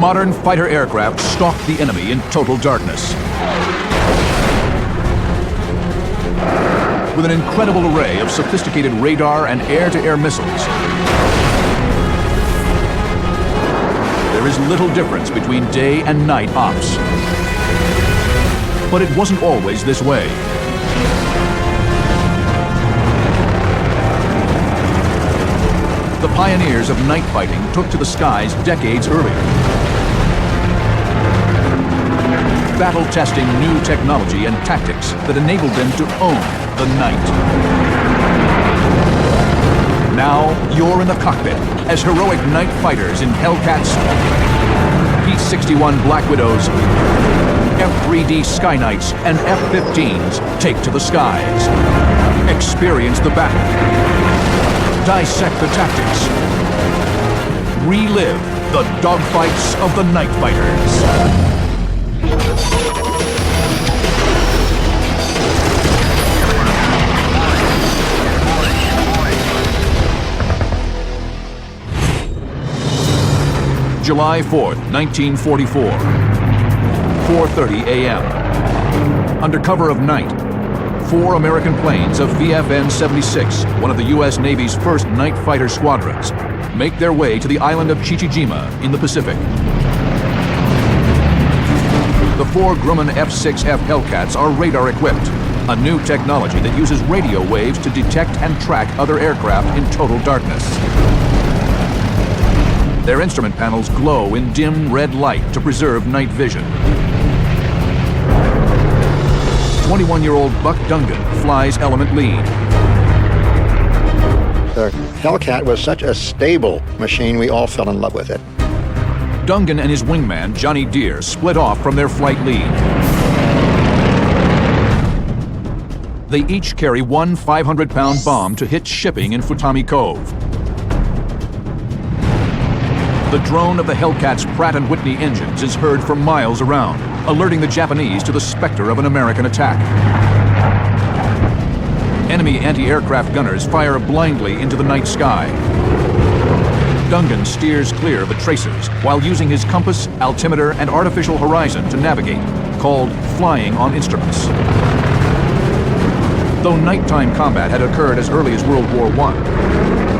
modern fighter aircraft stalked the enemy in total darkness. With an incredible array of sophisticated radar and air-to-air missiles, there is little difference between day and night ops. But it wasn't always this way. The pioneers of night fighting took to the skies decades earlier, battle-testing new technology and tactics that enabled them to own the night. Now, you're in the cockpit as heroic night fighters in Hellcats, P-61 Black Widows, F-3D Sky Knights, and F-15s take to the skies. Experience the battle. Dissect the tactics. Relive the dogfights of the night fighters. July 4th, 1944, 4:30 a.m. Under cover of night, 4 American planes of VFN-76, one of the U.S. Navy's first night fighter squadrons, make their way to the island of Chichijima in the Pacific. The 4 Grumman F-6F Hellcats are radar-equipped, a new technology that uses radio waves to detect and track other aircraft in total darkness. Their instrument panels glow in dim red light to preserve night vision. 21-year-old Buck Dungan flies element lead. The Hellcat was such a stable machine, we all fell in love with it. Dungan and his wingman, Johnny Deere, split off from their flight lead. They each carry one 500-pound bomb to hit shipping in Futami Cove. The drone of the Hellcat's Pratt & Whitney engines is heard from miles around, alerting the Japanese to the specter of an American attack. Enemy anti-aircraft gunners fire blindly into the night sky. Dungan steers clear of the tracers while using his compass, altimeter, and artificial horizon to navigate, called flying on instruments. Though nighttime combat had occurred as early as World War I,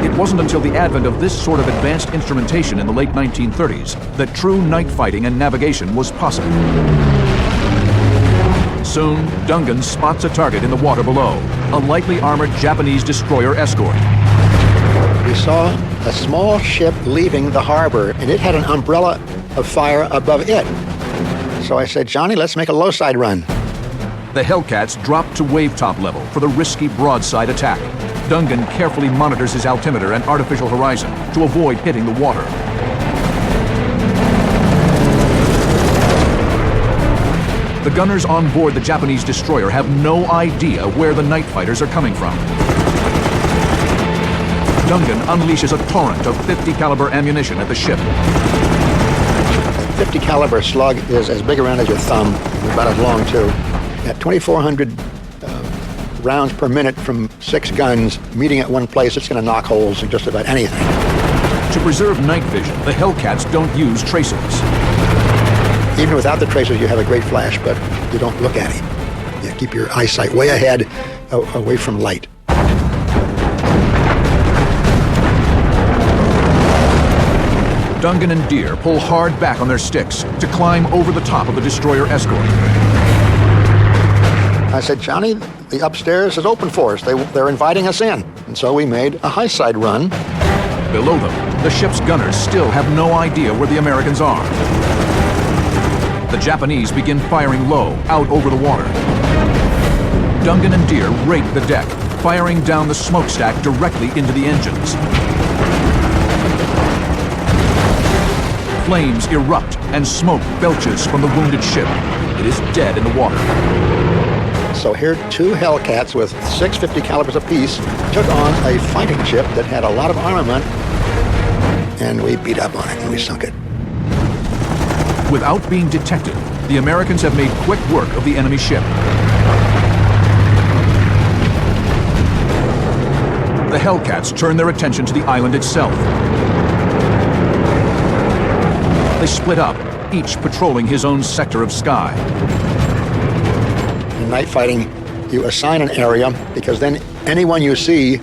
it wasn't until the advent of this sort of advanced instrumentation in the late 1930s that true night fighting and navigation was possible. Soon, Dungan spots a target in the water below, a lightly armored Japanese destroyer escort. We saw a small ship leaving the harbor, and it had an umbrella of fire above it. So I said, Johnny, let's make a low side run. The Hellcats drop to wave-top level for the risky broadside attack. Dungan carefully monitors his altimeter and artificial horizon to avoid hitting the water. The gunners on board the Japanese destroyer have no idea where the night fighters are coming from. Dungan unleashes a torrent of 50 caliber ammunition at the ship. A 50 caliber slug is as big around as your thumb, and about as long too. At 2,400 rounds per minute from 6 guns meeting at one place, it's going to knock holes in just about anything. To preserve night vision, the Hellcats don't use tracers. Even without the tracers, you have a great flash, but you don't look at it. You keep your eyesight way ahead, away from light. Dungan and Deere pull hard back on their sticks to climb over the top of the destroyer escort. I said, Johnny, the upstairs is open for us. They're inviting us in. And so we made a high side run. Below them, the ship's gunners still have no idea where the Americans are. The Japanese begin firing low, out over the water. Dungan and Deere rake the deck, firing down the smokestack directly into the engines. Flames erupt and smoke belches from the wounded ship. It is dead in the water. So here, 2 Hellcats with 650 calibers apiece took on a fighting ship that had a lot of armament, and we beat up on it and we sunk it. Without being detected, the Americans have made quick work of the enemy ship. The Hellcats turn their attention to the island itself. They split up, each patrolling his own sector of sky. In night fighting, you assign an area because then anyone you see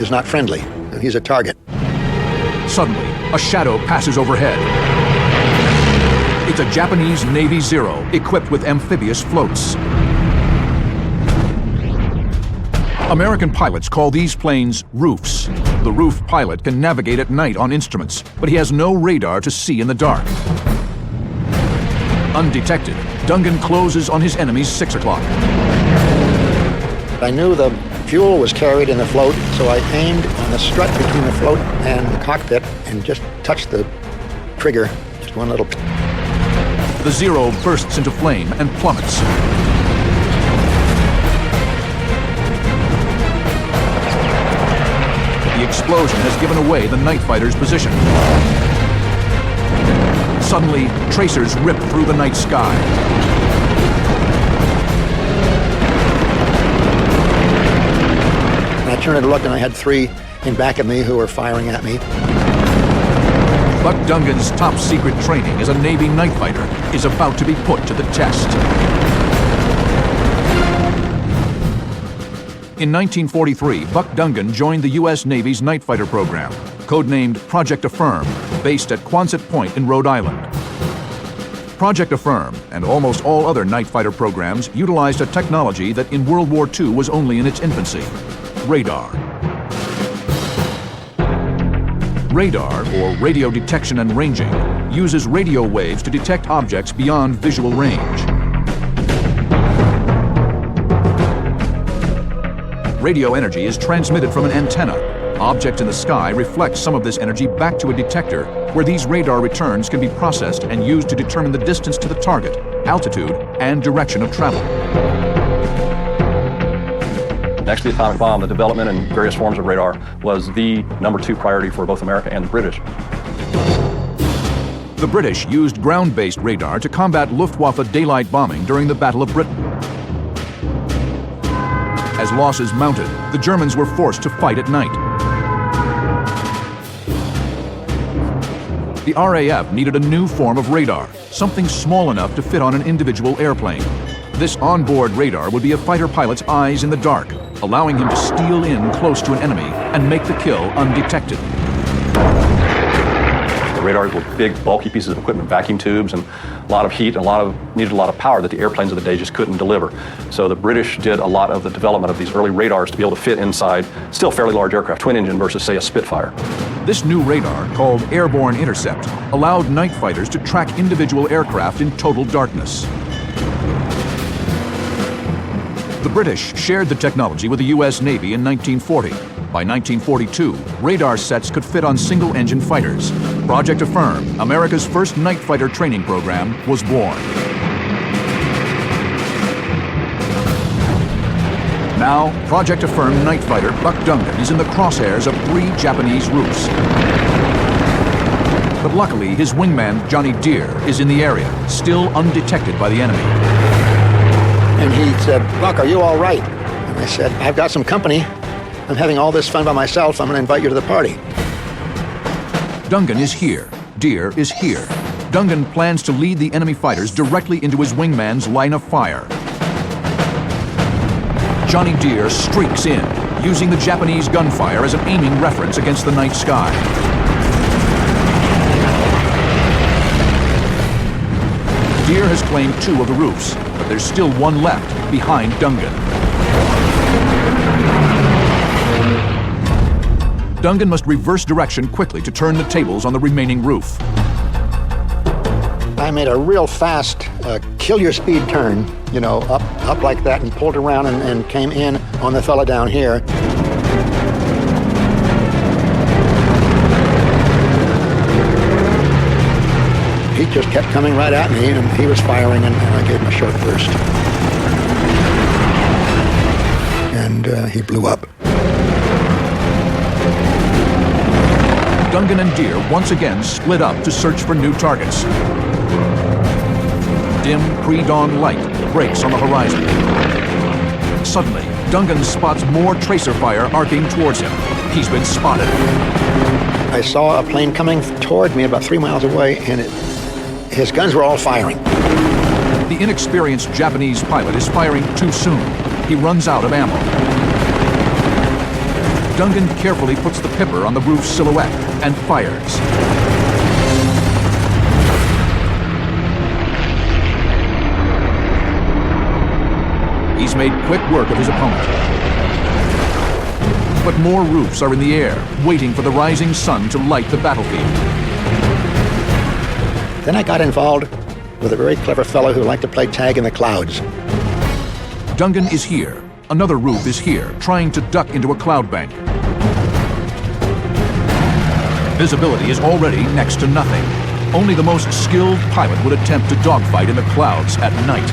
is not friendly. He's a target. Suddenly, a shadow passes overhead. It's a Japanese Navy Zero equipped with amphibious floats. American pilots call these planes roofs. The roof pilot can navigate at night on instruments, but he has no radar to see in the dark. Undetected, Dungan closes on his enemy's 6 o'clock. I knew the fuel was carried in the float, so I aimed on the strut between the float and the cockpit and just touched the trigger, just one little. The Zero bursts into flame and plummets. The explosion has given away the night fighter's position. Suddenly, tracers rip through the night sky. And I turned and looked, and I had 3 in back of me who were firing at me. Buck Dungan's top-secret training as a Navy night fighter is about to be put to the test. In 1943, Buck Dungan joined the U.S. Navy's night fighter program, codenamed Project Affirm, based at Quonset Point in Rhode Island. Project Affirm and almost all other night fighter programs utilized a technology that in World War II was only in its infancy: radar. Radar, or radio detection and ranging, uses radio waves to detect objects beyond visual range. Radio energy is transmitted from an antenna. Objects in the sky reflect some of this energy back to a detector, where these radar returns can be processed and used to determine the distance to the target, altitude, and direction of travel. Next to the atomic bomb, the development and various forms of radar was the #2 priority for both America and the British. The British used ground-based radar to combat Luftwaffe daylight bombing during the Battle of Britain. As losses mounted, the Germans were forced to fight at night. The RAF needed a new form of radar, something small enough to fit on an individual airplane. This onboard radar would be a fighter pilot's eyes in the dark, allowing him to steal in close to an enemy and make the kill undetected. The radars were big, bulky pieces of equipment, vacuum tubes, and a lot of heat, and needed a lot of power that the airplanes of the day just couldn't deliver. So the British did a lot of the development of these early radars to be able to fit inside still fairly large aircraft, twin engine versus, say, a Spitfire. This new radar, called Airborne Intercept, allowed night fighters to track individual aircraft in total darkness. The British shared the technology with the U.S. Navy in 1940. By 1942, radar sets could fit on single-engine fighters. Project Affirm, America's first night fighter training program, was born. Now, Project Affirm night fighter Buck Dungan is in the crosshairs of 3 Japanese roofs. But luckily, his wingman, Johnny Deere, is in the area, still undetected by the enemy. And he said, "Buck, are you all right?" And I said, "I've got some company. I'm having all this fun by myself. I'm going to invite you to the party." Dungan is here. Deere is here. Dungan plans to lead the enemy fighters directly into his wingman's line of fire. Johnny Deere streaks in, using the Japanese gunfire as an aiming reference against the night sky. Deere has claimed 2 of the roofs, but there's still one left, behind Dungan. Dungan must reverse direction quickly to turn the tables on the remaining roof. I made a real fast, kill-your-speed turn, up like that, and pulled around and came in on the fella down here. He just kept coming right at me, and he was firing, and I gave him a short burst. And he blew up. Dungan and Deere once again split up to search for new targets. Dim pre-dawn light breaks on the horizon. Suddenly, Dungan spots more tracer fire arcing towards him. He's been spotted. I saw a plane coming toward me about 3 miles away, and his guns were all firing. The inexperienced Japanese pilot is firing too soon. He runs out of ammo. Dungan carefully puts the pipper on the roof silhouette and fires. He's made quick work of his opponent. But more roofs are in the air, waiting for the rising sun to light the battlefield. Then I got involved with a very clever fellow who liked to play tag in the clouds. Dungan is here. Another roof is here, trying to duck into a cloud bank. Visibility is already next to nothing. Only the most skilled pilot would attempt to dogfight in the clouds at night.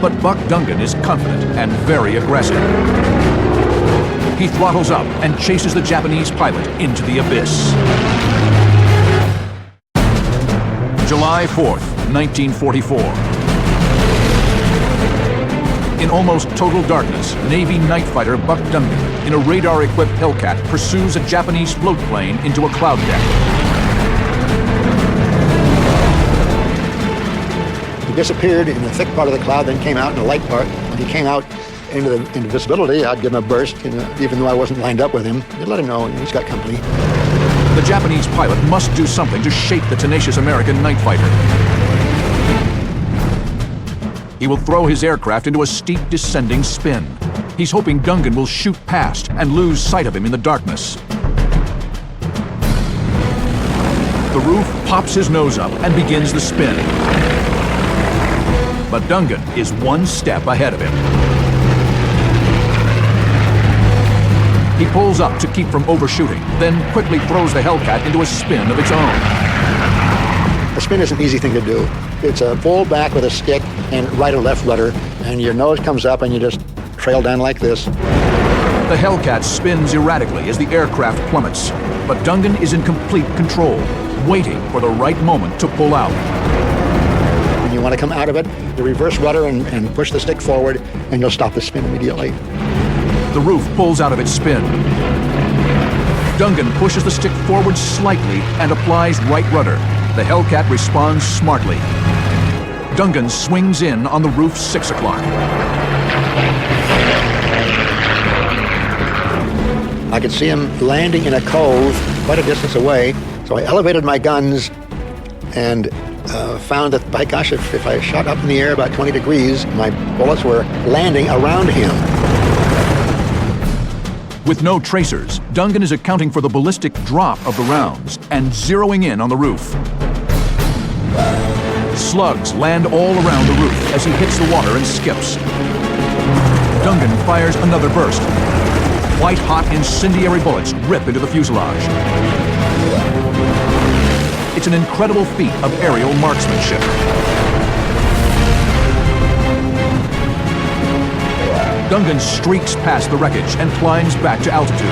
But Buck Dungan is confident and very aggressive. He throttles up and chases the Japanese pilot into the abyss. July 4th, 1944. In almost total darkness, Navy night fighter Buck Dungan, in a radar-equipped Hellcat, pursues a Japanese float plane into a cloud deck. He disappeared in the thick part of the cloud, then came out in the light part. When he came out into visibility, I'd give him a burst, even though I wasn't lined up with him. You'd let him know he's got company. The Japanese pilot must do something to shake the tenacious American night fighter. He will throw his aircraft into a steep descending spin. He's hoping Dungan will shoot past and lose sight of him in the darkness. The roof pops his nose up and begins the spin. But Dungan is one step ahead of him. He pulls up to keep from overshooting, then quickly throws the Hellcat into a spin of its own. A spin is an easy thing to do. It's a full back with a stick and right or left rudder, and your nose comes up and you just trail down like this. The Hellcat spins erratically as the aircraft plummets, but Dungan is in complete control, waiting for the right moment to pull out. When you want to come out of it, you reverse rudder and push the stick forward, and you'll stop the spin immediately. The roof pulls out of its spin. Dungan pushes the stick forward slightly and applies right rudder. The Hellcat responds smartly. Dungan swings in on the roof's 6 o'clock. I could see him landing in a cove quite a distance away, so I elevated my guns and found that, by gosh, if I shot up in the air about 20 degrees, my bullets were landing around him. With no tracers, Dungan is accounting for the ballistic drop of the rounds and zeroing in on the roof. Slugs land all around the roof as he hits the water and skips. Dungan fires another burst. White-hot incendiary bullets rip into the fuselage. It's an incredible feat of aerial marksmanship. Dungan streaks past the wreckage and climbs back to altitude.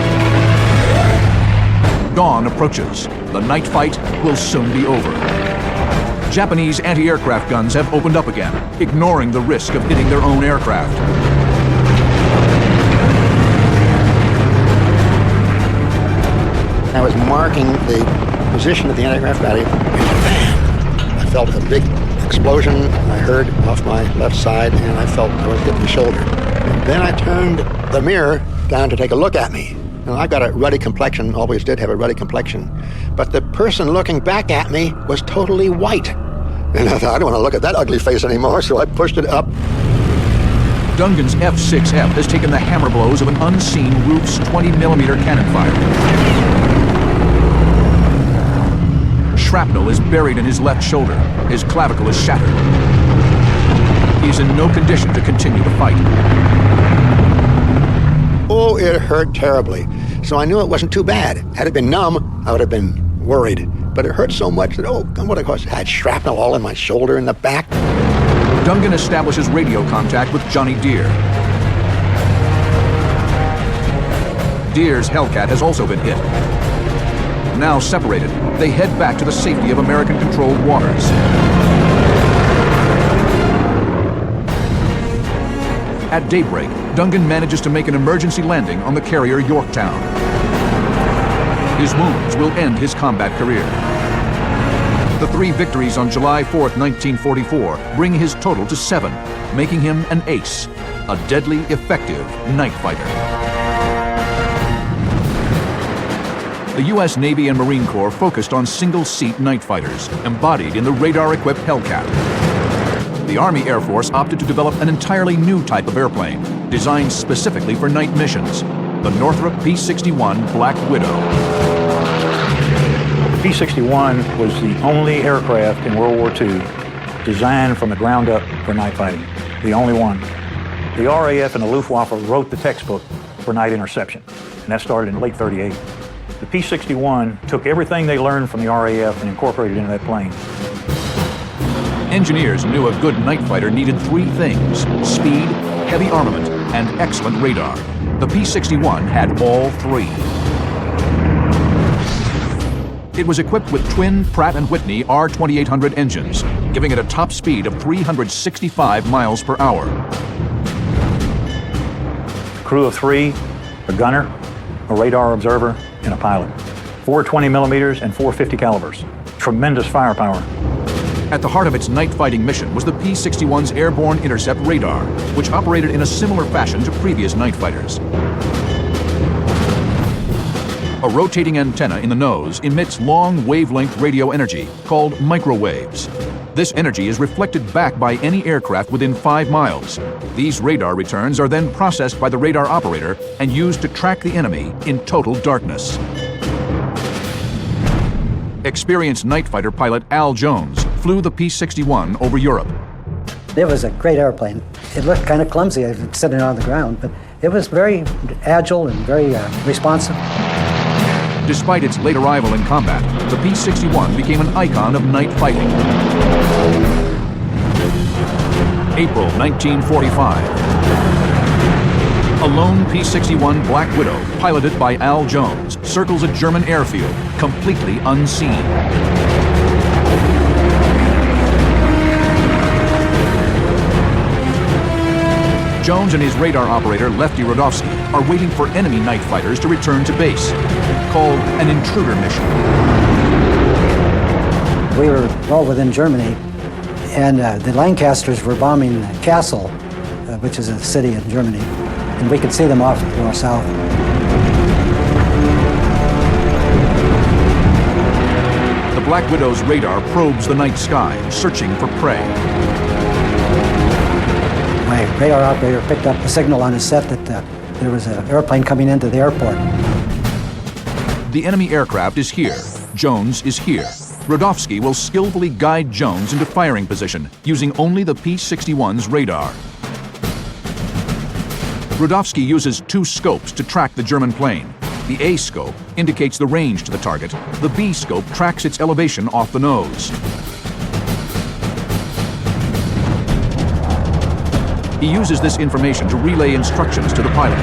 Dawn approaches. The night fight will soon be over. Japanese anti-aircraft guns have opened up again, ignoring the risk of hitting their own aircraft. I was marking the position of the anti-aircraft battery, and bam! I felt a big explosion. I heard off my left side, and I felt I was getting the shoulder. And then I turned the mirror down to take a look at me. Now, I've got a ruddy complexion, always did have a ruddy complexion, but the person looking back at me was totally white. And I thought, I don't want to look at that ugly face anymore, so I pushed it up. Dungan's F-6F has taken the hammer blows of an unseen roof's 20mm cannon fire. Shrapnel is buried in his left shoulder. His clavicle is shattered. He is in no condition to continue the fight. Oh, it hurt terribly. So I knew it wasn't too bad. Had it been numb, I would have been worried. But it hurt so much that, what of course, I had shrapnel all in my shoulder and the back. Dungan establishes radio contact with Johnny Deere. Deere's Hellcat has also been hit. Now separated, they head back to the safety of American-controlled waters. At daybreak, Dungan manages to make an emergency landing on the carrier Yorktown. His wounds will end his combat career. The 3 victories on July 4th, 1944 bring his total to 7, making him an ace, a deadly effective night fighter. The U.S. Navy and Marine Corps focused on single-seat night fighters, embodied in the radar-equipped Hellcat. The Army Air Force opted to develop an entirely new type of airplane, designed specifically for night missions, the Northrop P-61 Black Widow. The P-61 was the only aircraft in World War II designed from the ground up for night fighting, the only one. The RAF and the Luftwaffe wrote the textbook for night interception, and that started in late '38. The P-61 took everything they learned from the RAF and incorporated it into that plane. Engineers knew a good night fighter needed 3 things: speed, heavy armament, and excellent radar. The P-61 had all 3. It was equipped with twin Pratt & Whitney R2800 engines, giving it a top speed of 365 miles per hour. Crew of 3, a gunner, a radar observer, and a pilot. 4 20 millimeters and 4 50 calibers. Tremendous firepower. At the heart of its night fighting mission was the P-61's airborne intercept radar, which operated in a similar fashion to previous night fighters. A rotating antenna in the nose emits long wavelength radio energy called microwaves. This energy is reflected back by any aircraft within 5 miles. These radar returns are then processed by the radar operator and used to track the enemy in total darkness. Experienced night fighter pilot Al Jones flew the P-61 over Europe. It was a great airplane. It looked kind of clumsy sitting on the ground, but it was very agile and very responsive. Despite its late arrival in combat, the P-61 became an icon of night fighting. April 1945. A lone P-61 Black Widow, piloted by Al Jones, circles a German airfield, completely unseen. Jones and his radar operator, Lefty Rodofsky, are waiting for enemy night fighters to return to base, called an intruder mission. We were well within Germany, and the Lancasters were bombing Kassel, which is a city in Germany, and we could see them off to the south. The Black Widow's radar probes the night sky, searching for prey. My radar operator picked up a signal on his set that there was an airplane coming into the airport. The enemy aircraft is here. Jones is here. Rodofsky will skillfully guide Jones into firing position, using only the P-61's radar. Rodofsky uses 2 scopes to track the German plane. The A scope indicates the range to the target. The B scope tracks its elevation off the nose. He uses this information to relay instructions to the pilot.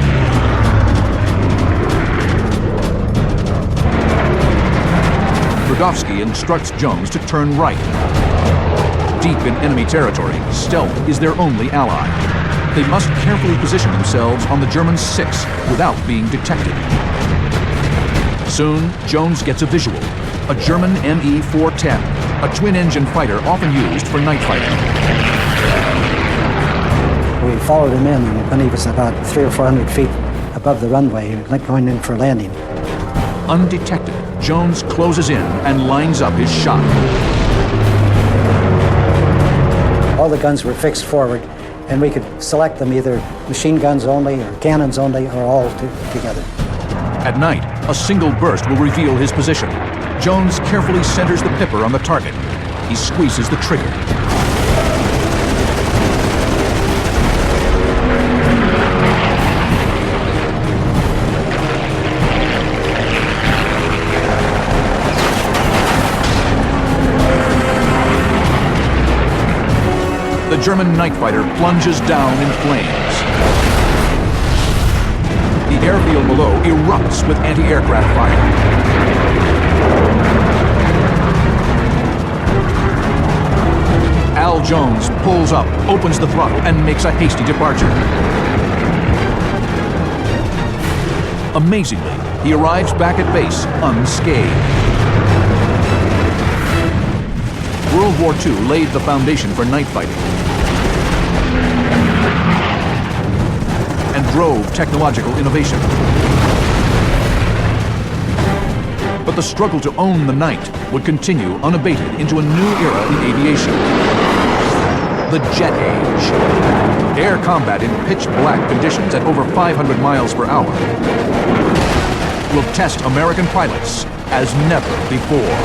Rodofsky instructs Jones to turn right. Deep in enemy territory, stealth is their only ally. They must carefully position themselves on the German 6 without being detected. Soon, Jones gets a visual. A German Me-410, a twin-engine fighter often used for night fighting. We followed him in when he was about 300 or 400 feet above the runway, going in for landing. Undetected, Jones closes in and lines up his shot. All the guns were fixed forward, and we could select them either machine guns only or cannons only or all together. At night, a single burst will reveal his position. Jones carefully centers the pipper on the target. He squeezes the trigger. The German night fighter plunges down in flames. The airfield below erupts with anti-aircraft fire. Al Jones pulls up, opens the throttle, and makes a hasty departure. Amazingly, he arrives back at base unscathed. World War II laid the foundation for night fighting and drove technological innovation. But the struggle to own the night would continue unabated into a new era in aviation. The jet age. Air combat in pitch-black conditions at over 500 miles per hour will test American pilots as never before.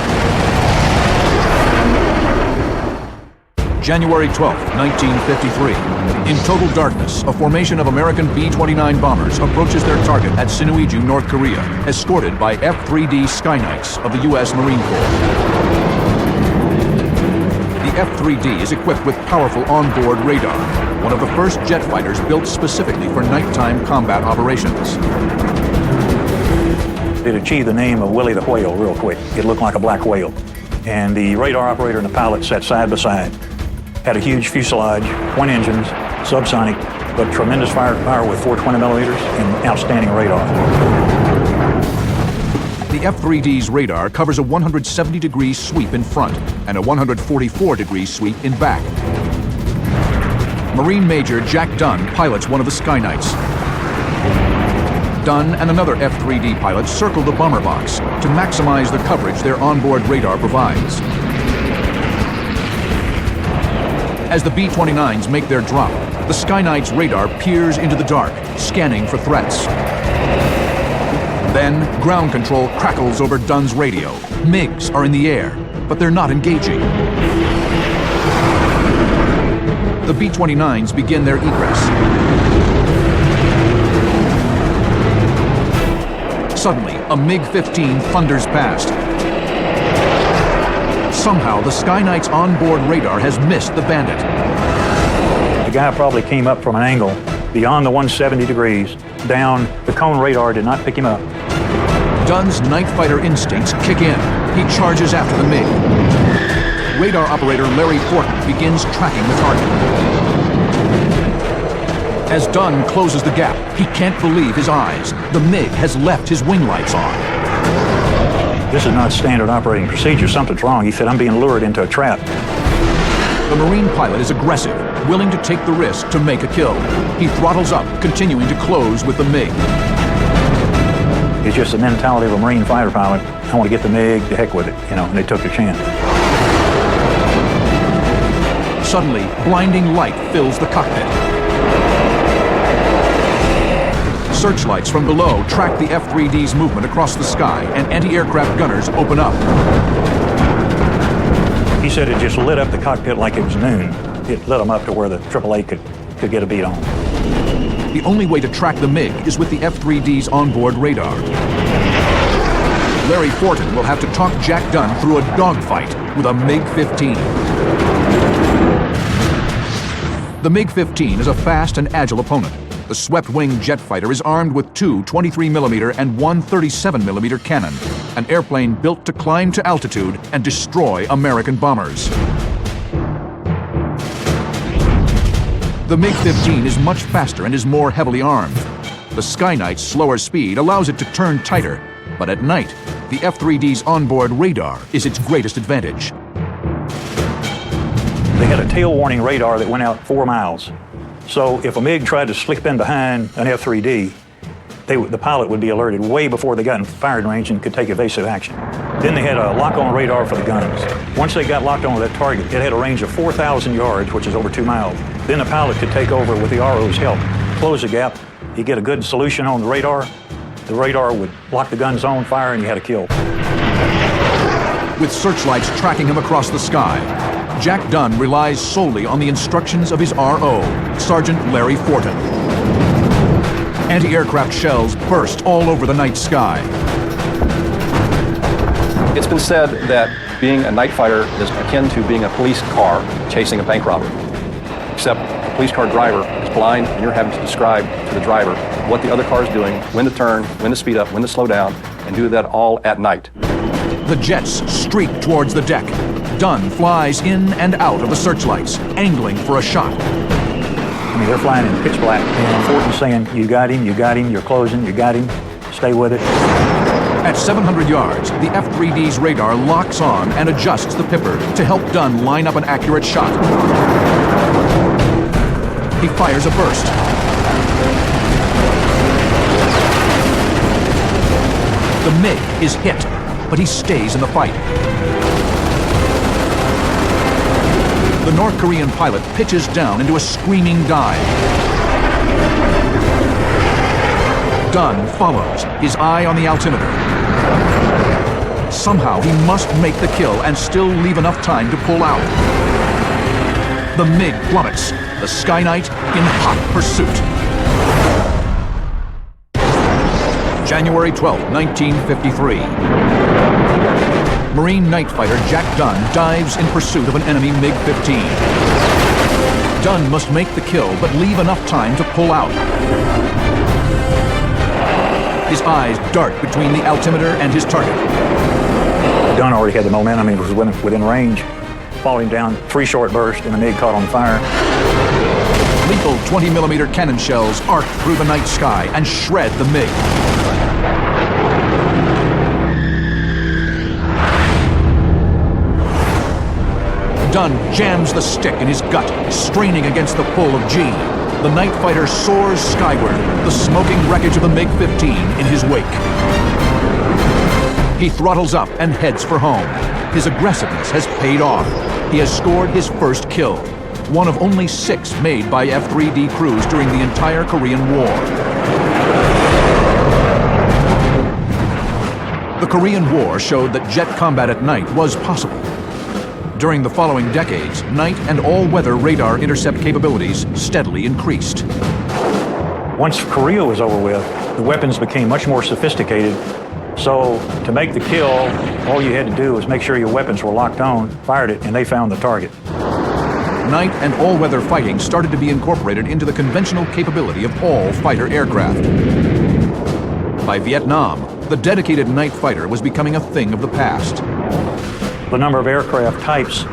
January 12, 1953. In total darkness, a formation of American B-29 bombers approaches their target at Sinuiju, North Korea, escorted by F-3D Sky Knights of the U.S. Marine Corps. The F-3D is equipped with powerful onboard radar, one of the first jet fighters built specifically for nighttime combat operations. It achieved the name of Willie the Whale real quick. It looked like a black whale. And the radar operator and the pilot sat side by side. Had a huge fuselage, twin engines, subsonic, but tremendous firepower with 420 millimeters and outstanding radar. The F-3D's radar covers a 170-degree sweep in front and a 144-degree sweep in back. Marine Major Jack Dunn pilots one of the Sky Knights. Dunn and another F-3D pilot circle the bomber box to maximize the coverage their onboard radar provides. As the B-29s make their drop, the Sky Knight's radar peers into the dark, scanning for threats. Then, ground control crackles over Dunn's radio. MiGs are in the air, but they're not engaging. The B-29s begin their egress. Suddenly, a MiG-15 thunders past. Somehow, the Sky Knight's onboard radar has missed the bandit. The guy probably came up from an angle beyond the 170 degrees, down. The cone radar did not pick him up. Dunn's night fighter instincts kick in. He charges after the MiG. Radar operator Larry Fortin begins tracking the target. As Dunn closes the gap, he can't believe his eyes. The MiG has left his wing lights on. This is not standard operating procedure. Something's wrong. He said, I'm being lured into a trap. The Marine pilot is aggressive, willing to take the risk to make a kill. He throttles up, continuing to close with the MiG. It's just the mentality of a Marine fighter pilot. I want to get the MiG, to heck with it, and they took their chance. Suddenly, blinding light fills the cockpit. Searchlights from below track the F-3D's movement across the sky, and anti-aircraft gunners open up. He said it just lit up the cockpit like it was noon. It lit them up to where the AAA could get a beat on. The only way to track the MiG is with the F-3D's onboard radar. Larry Fortin will have to talk Jack Dunn through a dogfight with a MiG-15. The MiG-15 is a fast and agile opponent. The swept-wing jet fighter is armed with two 23mm and one 37mm cannon, an airplane built to climb to altitude and destroy American bombers. The MiG-15 is much faster and is more heavily armed. The Sky Knight's slower speed allows it to turn tighter, but at night, the F-3D's onboard radar is its greatest advantage. They had a tail warning radar that went out 4 miles. So if a MiG tried to slip in behind an F-3D, the pilot would be alerted way before they got in firing range and could take evasive action. Then they had a lock-on radar for the guns. Once they got locked onto that target, it had a range of 4,000 yards, which is over 2 miles. Then the pilot could take over with the RO's help, close the gap, you get a good solution on the radar would lock the gun's on fire, and you had a kill. With searchlights tracking him across the sky, Jack Dunn relies solely on the instructions of his RO, Sergeant Larry Fortin. Anti-aircraft shells burst all over the night sky. It's been said that being a night fighter is akin to being a police car chasing a bank robber. Except the police car driver is blind, and you're having to describe to the driver what the other car is doing, when to turn, when to speed up, when to slow down, and do that all at night. The jets streak towards the deck. Dunn flies in and out of the searchlights, angling for a shot. I mean, they're flying in pitch black, and Fortin's saying, you got him, you're closing, you got him. stay with it. At 700 yards, the F-3D's radar locks on and adjusts the pipper to help Dunn line up an accurate shot. He fires a burst. The MiG is hit, but he stays in the fight. The North Korean pilot pitches down into a screaming dive. Dunn follows, his eye on the altimeter. Somehow he must make the kill and still leave enough time to pull out. The MiG plummets, the Sky Knight in hot pursuit. January 12, 1953. Marine night fighter Jack Dunn dives in pursuit of an enemy MiG-15. Dunn must make the kill, but leave enough time to pull out. His eyes dart between the altimeter and his target. Dunn already had the momentum, he was within range. Followed him down 3 short bursts, and the MiG caught on fire. Lethal 20mm cannon shells arc through the night sky and shred the MiG. Dunn jams the stick in his gut, straining against the pull of G. The night fighter soars skyward, the smoking wreckage of the MiG-15 in his wake. He throttles up and heads for home. His aggressiveness has paid off. He has scored his first kill, one of only 6 made by F-3D crews during the entire Korean War. The Korean War showed that jet combat at night was possible. During the following decades, night and all-weather radar intercept capabilities steadily increased. Once Korea was over with, the weapons became much more sophisticated. So to make the kill, all you had to do was make sure your weapons were locked on, fired it, and they found the target. Night and all-weather fighting started to be incorporated into the conventional capability of all fighter aircraft. By Vietnam, the dedicated night fighter was becoming a thing of the past. The number of aircraft types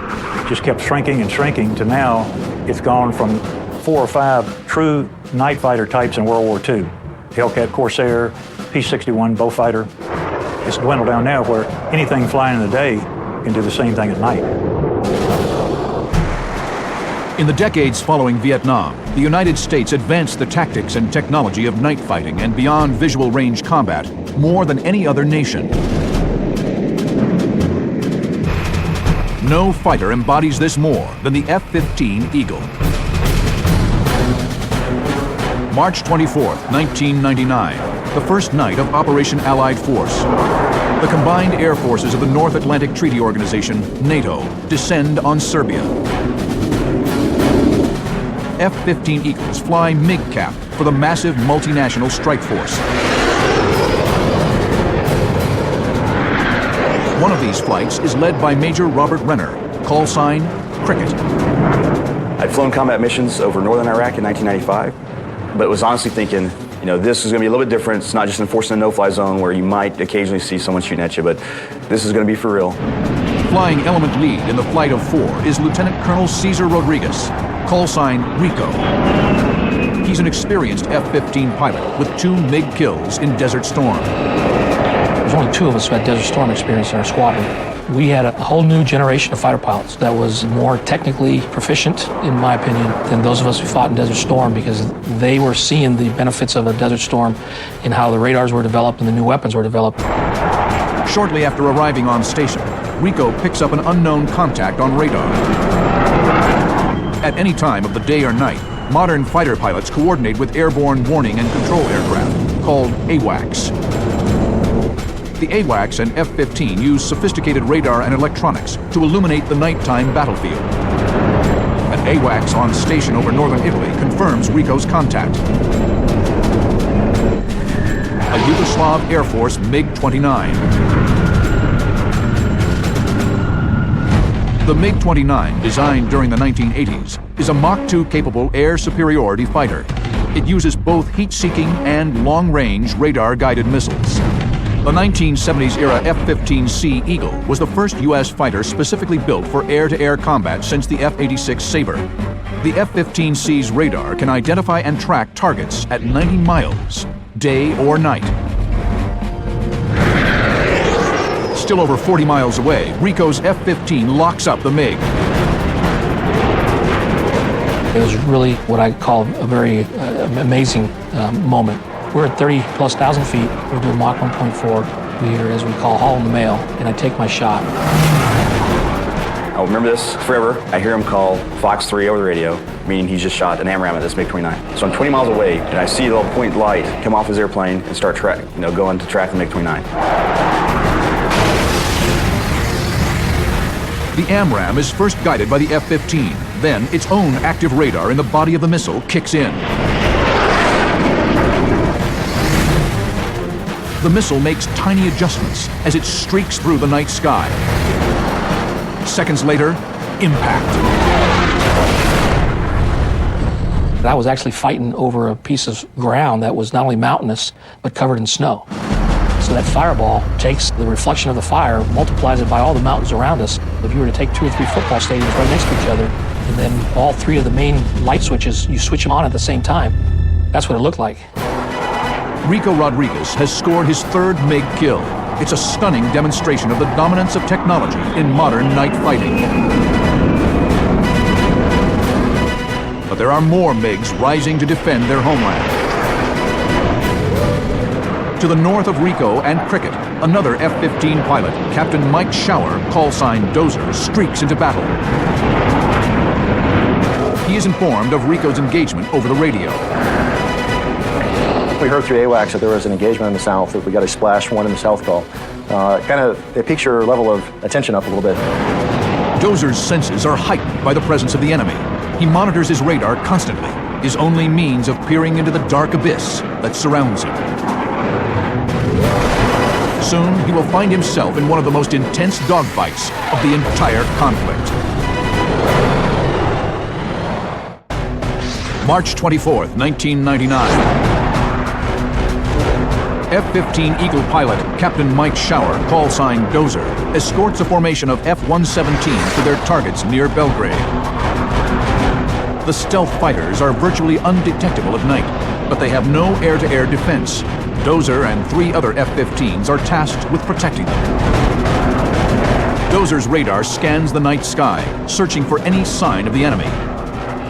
just kept shrinking and shrinking to now it's gone from 4 or 5 true night fighter types in World War II. Hellcat Corsair, P-61 Beaufighter. It's dwindled down now where anything flying in the day can do the same thing at night. In the decades following Vietnam, the United States advanced the tactics and technology of night fighting and beyond visual range combat more than any other nation. No fighter embodies this more than the F-15 Eagle. March 24th, 1999, the first night of Operation Allied Force. The combined air forces of the North Atlantic Treaty Organization, NATO, descend on Serbia. F-15 Eagles fly MiG-cap for the massive multinational strike force. One of these flights is led by Major Robert Renner, call sign Cricket. I'd flown combat missions over northern Iraq in 1995, but was honestly thinking, you know, this is going to be a little bit different. It's not just enforcing a no-fly zone where you might occasionally see someone shooting at you, but this is going to be for real. Flying element lead in the flight of 4 is Lieutenant Colonel Cesar Rodriguez, call sign Rico. He's an experienced F-15 pilot with 2 MiG kills in Desert Storm. There's only 2 of us who had Desert Storm experience in our squadron. We had a whole new generation of fighter pilots that was more technically proficient, in my opinion, than those of us who fought in Desert Storm because they were seeing the benefits of a Desert Storm in how the radars were developed and the new weapons were developed. Shortly after arriving on station, Rico picks up an unknown contact on radar. At any time of the day or night, modern fighter pilots coordinate with airborne warning and control aircraft, called AWACS. The AWACS and F-15 use sophisticated radar and electronics to illuminate the nighttime battlefield. An AWACS on station over northern Italy confirms Rico's contact. A Yugoslav Air Force MiG-29. The MiG-29, designed during the 1980s, is a Mach 2 capable air superiority fighter. It uses both heat-seeking and long-range radar-guided missiles. The 1970s-era F-15C Eagle was the first U.S. fighter specifically built for air-to-air combat since the F-86 Sabre. The F-15C's radar can identify and track targets at 90 miles, day or night. Still over 40 miles away, Rico's F-15 locks up the MiG. It was really what I call a very amazing moment. We're at 30+ thousand feet. We're doing Mach 1.4. We are, as we call, hauling the mail, and I take my shot. I'll remember this forever. I hear him call Fox 3 over the radio, meaning he's just shot an AMRAAM at this MiG-29. So I'm 20 miles away, and I see the little point light come off his airplane and start going to track the MiG-29. The AMRAAM is first guided by the F-15. Then its own active radar in the body of the missile kicks in. The missile makes tiny adjustments as it streaks through the night sky. Seconds later, impact. I was actually fighting over a piece of ground that was not only mountainous, but covered in snow. So that fireball takes the reflection of the fire, multiplies it by all the mountains around us. If you were to take 2 or 3 football stadiums right next to each other, and then all 3 of the main light switches, you switch them on at the same time, that's what it looked like. Rico Rodriguez has scored his 3rd MiG kill. It's a stunning demonstration of the dominance of technology in modern night fighting. But there are more MiGs rising to defend their homeland. To the north of Rico and Cricket, another F-15 pilot, Captain Mike Shower, callsign Dozer, streaks into battle. He is informed of Rico's engagement over the radio. We heard through AWACS that there was an engagement in the south, that we got a splash 1 in the south call. It piques your level of attention up a little bit. Dozer's senses are heightened by the presence of the enemy. He monitors his radar constantly, his only means of peering into the dark abyss that surrounds him. Soon, he will find himself in one of the most intense dogfights of the entire conflict. March 24th, 1999. F-15 Eagle pilot Captain Mike Shower, callsign Dozer, escorts a formation of F-117s to their targets near Belgrade. The stealth fighters are virtually undetectable at night, but they have no air-to-air defense. Dozer and 3 other F-15s are tasked with protecting them. Dozer's radar scans the night sky, searching for any sign of the enemy.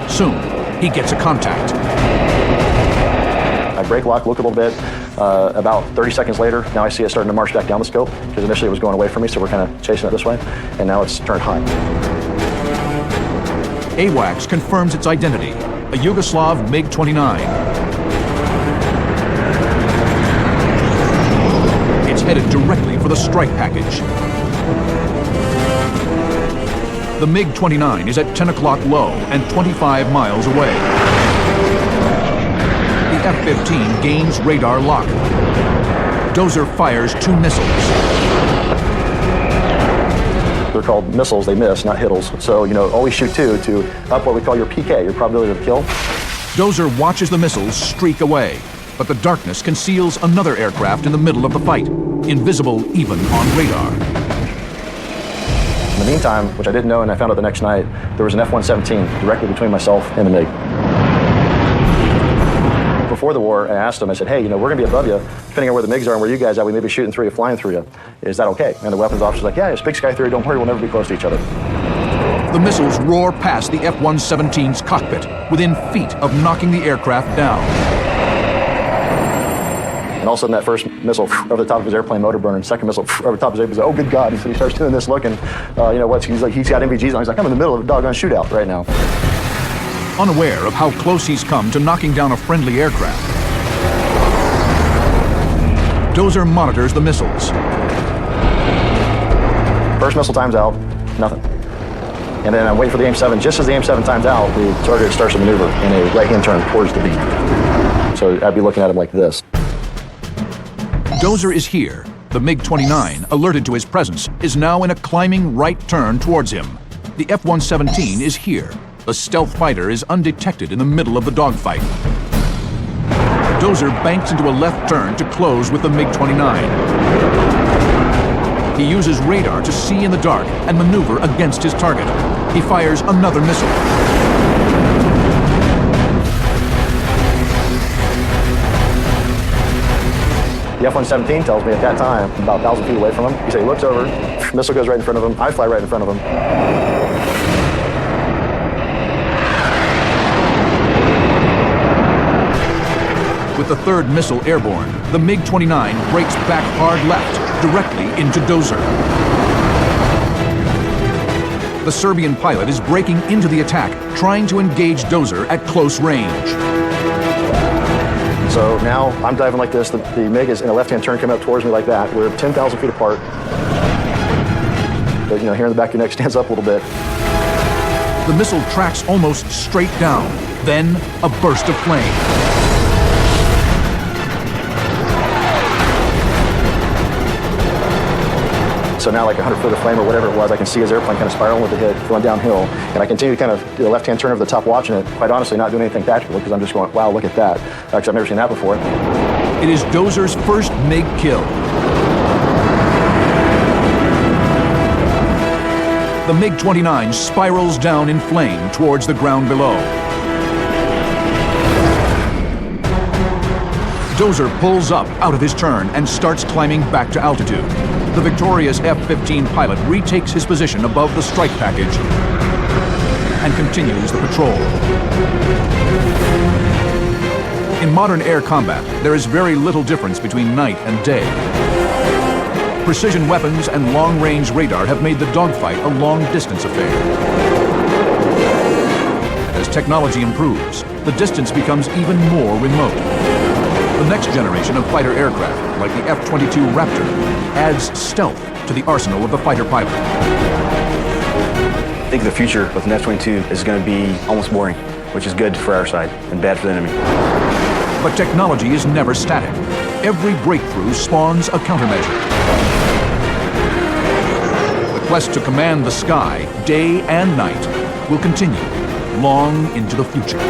Soon, he gets a contact. I brake lock, look a little bit. About 30 seconds later, now I see it starting to march back down the scope, because initially it was going away from me, so we're kind of chasing it this way, and now it's turned high. AWACS confirms its identity, a Yugoslav MiG-29. It's headed directly for the strike package. The MiG-29 is at 10 o'clock low and 25 miles away. The F-15 gains radar lock. Dozer fires 2 missiles. They're called missiles, they miss, not hittles. So, always shoot 2 to up what we call your PK, your probability of kill. Dozer watches the missiles streak away, but the darkness conceals another aircraft in the middle of the fight, invisible even on radar. In the meantime, which I didn't know and I found out the next night, there was an F-117 directly between myself and the MiG. Before the war, I asked him, I said, hey, we're going to be above you. Depending on where the MiGs are and where you guys are, we may be shooting through you, flying through you. Is that okay? And the weapons officer's like, yeah, it's big sky theory, don't worry, we'll never be close to each other. The missiles roar past the F-117's cockpit, within feet of knocking the aircraft down. And all of a sudden, that first missile over the top of his airplane motor burning, second missile over the top of his airplane, he's like, oh, good God. He starts doing this looking, he's like, he's got MVGs on. He's like, I'm in the middle of a doggone shootout right now. Unaware of how close he's come to knocking down a friendly aircraft, Dozer monitors the missiles. First missile times out, nothing. And then I'm waiting for the AIM-7. Just as the AIM-7 times out, the target starts to maneuver in a right-hand turn towards the beam. So I'd be looking at him like this. Dozer is here. The MiG-29, alerted to his presence, is now in a climbing right turn towards him. The F-117 is here. The stealth fighter is undetected in the middle of the dogfight. Dozer banks into a left turn to close with the MiG-29. He uses radar to see in the dark and maneuver against his target. He fires another missile. The F-117 tells me at that time, about 1,000 feet away from him, he looks over, missile goes right in front of him, I fly right in front of him. With the third missile airborne, the MiG-29 brakes back hard left, directly into Dozer. The Serbian pilot is braking into the attack, trying to engage Dozer at close range. So now I'm diving like this. The MiG is in a left-hand turn coming up towards me like that. We're 10,000 feet apart. But, here in the back of your neck stands up a little bit. The missile tracks almost straight down, then a burst of flame. So now, like 100 foot of flame or whatever it was, I can see his airplane kind of spiraling with the hit, going downhill. And I continue to kind of do a left-hand turn over the top, watching it, quite honestly not doing anything tactical, because I'm just going, wow, look at that. Actually, I've never seen that before. It is Dozer's first MiG kill. The MiG-29 spirals down in flame towards the ground below. Dozer pulls up out of his turn and starts climbing back to altitude. The victorious F-15 pilot retakes his position above the strike package and continues the patrol. In modern air combat, there is very little difference between night and day. Precision weapons and long-range radar have made the dogfight a long-distance affair. As technology improves, the distance becomes even more remote. The next generation of fighter aircraft, like the F-22 Raptor, adds stealth to the arsenal of the fighter pilot. I think the future with an F-22 is going to be almost boring, which is good for our side and bad for the enemy. But technology is never static. Every breakthrough spawns a countermeasure. The quest to command the sky, day and night, will continue long into the future.